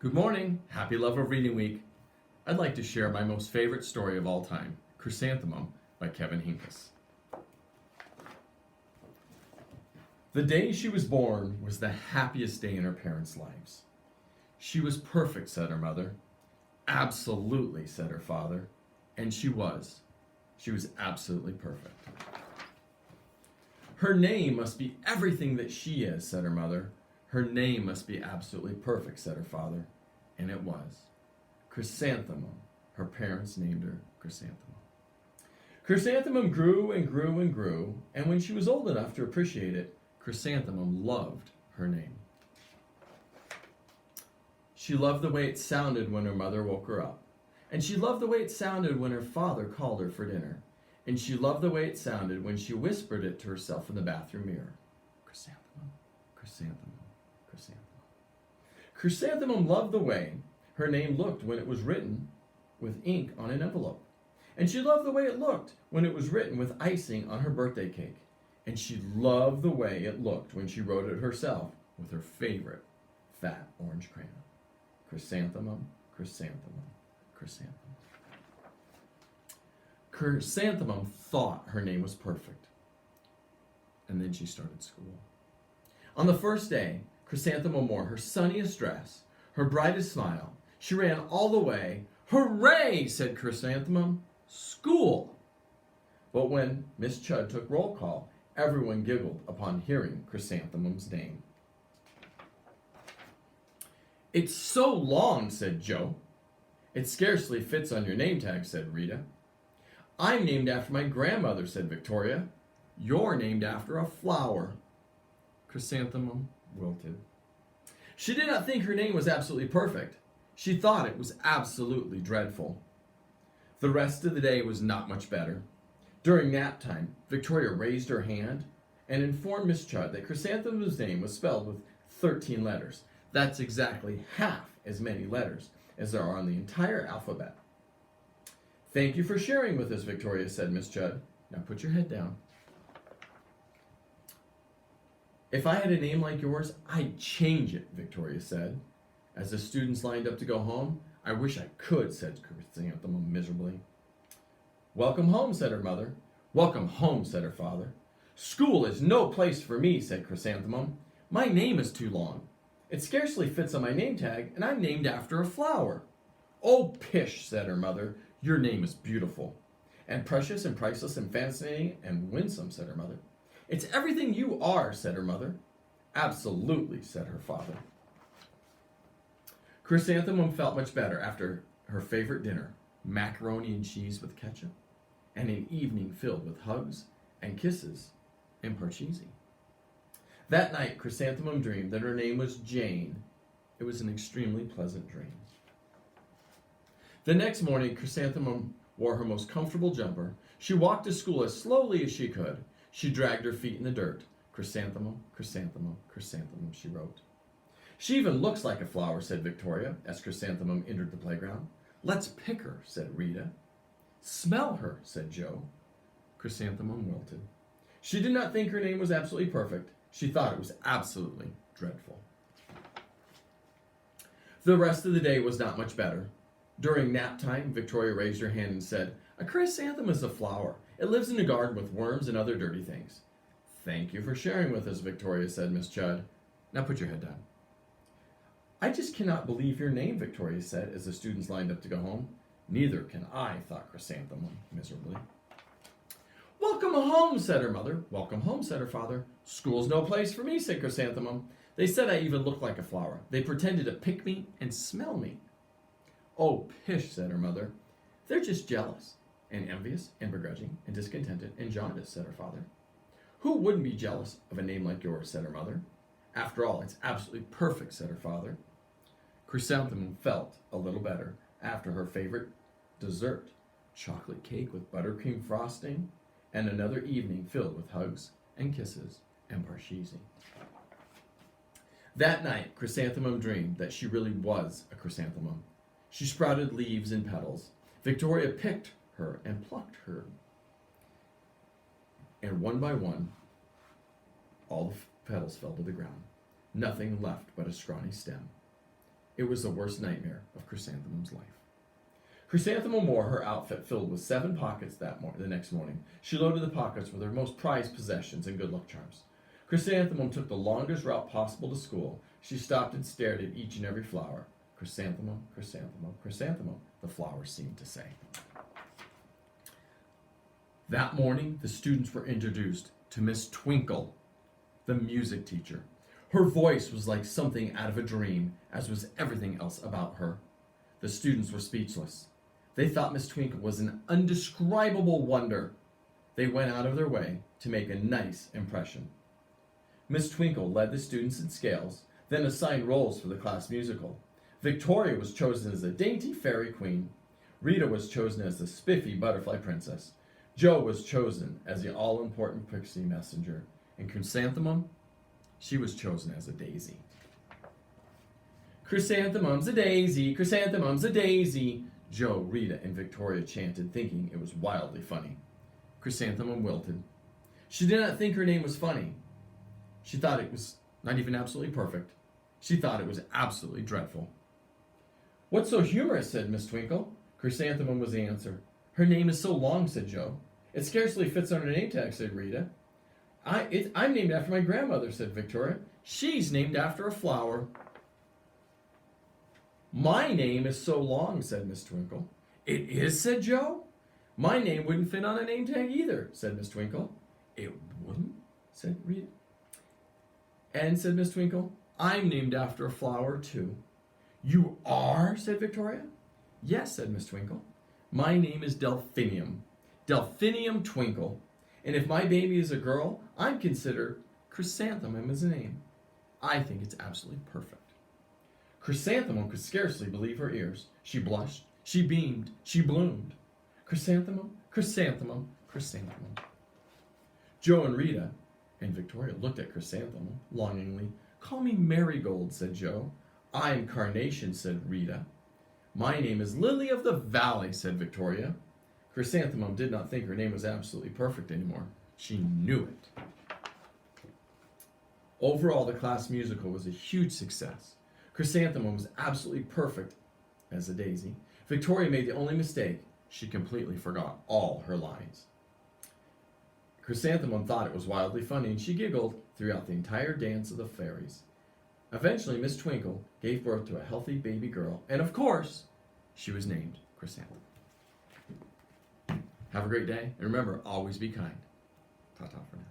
Good morning. Happy Love of Reading Week. I'd like to share my most favorite story of all time, Chrysanthemum by Kevin Hinckus. The day she was born was the happiest day in her parents' lives. She was perfect, said her mother. Absolutely, said her father. And she was. She was absolutely perfect. Her name must be everything that she is, said her mother. Her name must be absolutely perfect, said her father. And it was. Chrysanthemum. Her parents named her Chrysanthemum. Chrysanthemum grew and grew and grew, and when she was old enough to appreciate it, Chrysanthemum loved her name. She loved the way it sounded when her mother woke her up, and she loved the way it sounded when her father called her for dinner, and she loved the way it sounded when she whispered it to herself in the bathroom mirror. Chrysanthemum, chrysanthemum, chrysanthemum. Chrysanthemum loved the way her name looked when it was written with ink on an envelope. And she loved the way it looked when it was written with icing on her birthday cake. And she loved the way it looked when she wrote it herself with her favorite fat orange crayon. Chrysanthemum, chrysanthemum, chrysanthemum. Chrysanthemum thought her name was perfect. And then she started school. On the first day, Chrysanthemum wore her sunniest dress, her brightest smile. She ran all the way. Hooray, said Chrysanthemum. School! But when Miss Chudd took roll call, everyone giggled upon hearing Chrysanthemum's name. It's so long, said Joe. It scarcely fits on your name tag, said Rita. I'm named after my grandmother, said Victoria. You're named after a flower. Chrysanthemum wilted. She did not think her name was absolutely perfect. She thought it was absolutely dreadful. The rest of the day was not much better. During nap time, Victoria raised her hand and informed Miss Chudd that Chrysanthemum's name was spelled with 13 letters. That's exactly half as many letters as there are on the entire alphabet. Thank you for sharing with us, Victoria, said Miss Chudd. Now put your head down. If I had a name like yours, I'd change it, Victoria said. As the students lined up to go home, I wish I could, said Chrysanthemum miserably. Welcome home, said her mother. Welcome home, said her father. School is no place for me, said Chrysanthemum. My name is too long. It scarcely fits on my name tag, and I'm named after a flower. Oh, pish, said her mother. Your name is beautiful. And precious and priceless and fascinating and winsome, said her mother. It's everything you are, said her mother. Absolutely, said her father. Chrysanthemum felt much better after her favorite dinner, macaroni and cheese with ketchup, and an evening filled with hugs and kisses and parcheesi. That night, Chrysanthemum dreamed that her name was Jane. It was an extremely pleasant dream. The next morning, Chrysanthemum wore her most comfortable jumper. She walked to school as slowly as she could. She dragged her feet in the dirt. Chrysanthemum, chrysanthemum, chrysanthemum, she wrote. She even looks like a flower, said Victoria, as Chrysanthemum entered the playground. Let's pick her, said Rita. Smell her, said Joe. Chrysanthemum wilted. She did not think her name was absolutely perfect. She thought it was absolutely dreadful. The rest of the day was not much better. During nap time, Victoria raised her hand and said, A chrysanthemum is a flower. It lives in a garden with worms and other dirty things. Thank you for sharing with us, Victoria, said Miss Chudd. Now put your head down. I just cannot believe your name, Victoria said as the students lined up to go home. Neither can I, thought Chrysanthemum miserably. Welcome home, said her mother. Welcome home, said her father. School's no place for me, said Chrysanthemum. They said I even looked like a flower. They pretended to pick me and smell me. Oh, pish, said her mother. They're just jealous and envious and begrudging and discontented and jaundiced, said her father. Who wouldn't be jealous of a name like yours, said her mother. After all, it's absolutely perfect, said her father. Chrysanthemum felt a little better after her favorite dessert, chocolate cake with buttercream frosting, and another evening filled with hugs and kisses and parcheesi. That night, Chrysanthemum dreamed that she really was a chrysanthemum. She sprouted leaves and petals. Victoria picked her and plucked her. And one by one, all the petals fell to the ground. Nothing left but a scrawny stem. It was the worst nightmare of Chrysanthemum's life. Chrysanthemum wore her outfit filled with 7 pockets the next morning. She loaded the pockets with her most prized possessions and good luck charms. Chrysanthemum took the longest route possible to school. She stopped and stared at each and every flower. Chrysanthemum, chrysanthemum, chrysanthemum, the flowers seemed to say. That morning, the students were introduced to Miss Twinkle, the music teacher. Her voice was like something out of a dream, as was everything else about her. The students were speechless. They thought Miss Twinkle was an undescribable wonder. They went out of their way to make a nice impression. Miss Twinkle led the students in scales, then assigned roles for the class musical. Victoria was chosen as the dainty fairy queen. Rita was chosen as the spiffy butterfly princess. Jo was chosen as the all-important pixie messenger. And Chrysanthemum, she was chosen as a daisy. Chrysanthemum's a daisy, chrysanthemum's a daisy, Jo, Rita, and Victoria chanted, thinking it was wildly funny. Chrysanthemum wilted. She did not think her name was funny. She thought it was not even absolutely perfect. She thought it was absolutely dreadful. What's so humorous, said Miss Twinkle. Chrysanthemum was the answer. Her name is so long, said Jo. It scarcely fits on her name tag, said Rita. I'm named after my grandmother, said Victoria. She's named after a flower. My name is so long, said Miss Twinkle. It is, said Jo. My name wouldn't fit on a name tag either, said Miss Twinkle. It wouldn't, said Rita. And, said Miss Twinkle, I'm named after a flower, too. You are, said Victoria. Yes, said Miss Twinkle. My name is Delphinium. Delphinium Twinkle. And if my baby is a girl, I'm considered Chrysanthemum as a name. I think it's absolutely perfect. Chrysanthemum could scarcely believe her ears. She blushed, she beamed, she bloomed. Chrysanthemum, chrysanthemum, chrysanthemum. Jo and Rita and Victoria looked at Chrysanthemum longingly. Call me Marigold, said Jo. I'm Carnation, said Rita. My name is Lily of the Valley, said Victoria. Chrysanthemum did not think her name was absolutely perfect anymore. She knew it. Overall, the class musical was a huge success. Chrysanthemum was absolutely perfect as a daisy. Victoria made the only mistake. She completely forgot all her lines. Chrysanthemum thought it was wildly funny, and she giggled throughout the entire dance of the fairies. Eventually, Miss Twinkle gave birth to a healthy baby girl, and of course, she was named Chrysanthemum. Have a great day, and remember, always be kind. Ta-ta for now.